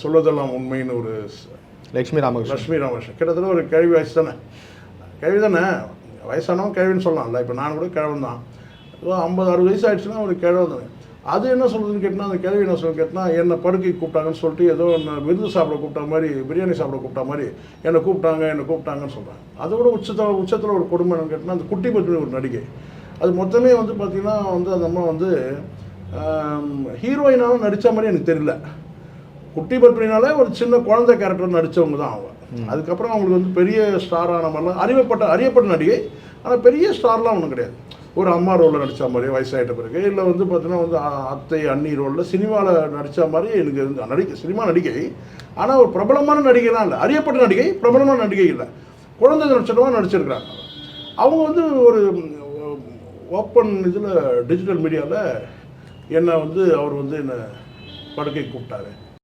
சொல்வதெல்லாம் உண்மைன்னு ஒரு லட்சுமி ராமகிருஷ்ணன் கிட்டத்தட்ட ஒரு கேள்வி வயசு தானே, வயசானவன் கேள்வின்னு சொல்லலாம்ல. இப்போ நான் கூட கிழவன் தான், 50-60 வயசு ஆகிடுச்சுன்னா ஒரு கிழவன் தானே. அது என்ன சொல்கிறதுன்னு கேட்டால், அந்த கேள்வி என்ன சொல்லுன்னு கேட்டால், என்னை படுக்கைக்கு கூப்பிட்டாங்கன்னு சொல்லிட்டு ஏதோ என்ன விருந்து சாப்பிட கூப்பிட்டா மாதிரி, பிரியாணி சாப்பிட கூப்பிட்டா மாதிரி என்னை கூப்பிட்டாங்கன்னு சொல்கிறாங்க. அதோட உச்சத்தில் ஒரு கொடுமை என்னன்னு கேட்டால், அந்த குட்டி பத்மினி ஒரு நடிகை, அது மொத்தமே வந்து பார்த்திங்கன்னா வந்து அந்த அம்மா வந்து ஹீரோயினாலும் நடித்த மாதிரி எனக்கு தெரியல. குட்டி பத்மினாலே ஒரு சின்ன குழந்தை கேரக்டர் நடித்தவங்க தான் அவங்க. அதுக்கப்புறம் அவங்களுக்கு வந்து பெரிய ஸ்டாரான மாதிரிலாம் அறியப்பட்ட நடிகை, ஆனால் பெரிய ஸ்டார்லாம் ஒன்றும் கிடையாது. ஒரு அம்மா ரோலில் நடித்த மாதிரி வயசாகிட்ட பிறகு, இல்லை வந்து பார்த்தீங்கன்னா வந்து அத்தை அண்ணி ரோலில் சினிமாவில் நடித்த மாதிரி எனக்கு சினிமா நடிகை, ஆனால் ஒரு பிரபலமான நடிகைலாம் இல்லை, அறியப்பட்ட நடிகை, பிரபலமான நடிகை இல்லை, குழந்தை நடிச்சிடமாக நடிச்சிருக்கிறாங்க. அவங்க வந்து ஒரு ஓப்பன் இதில் டிஜிட்டல் மீடியாவில் என்னை வந்து அவர் வந்து என்னை படுக்கைக்கு கூப்பிட்டாரு.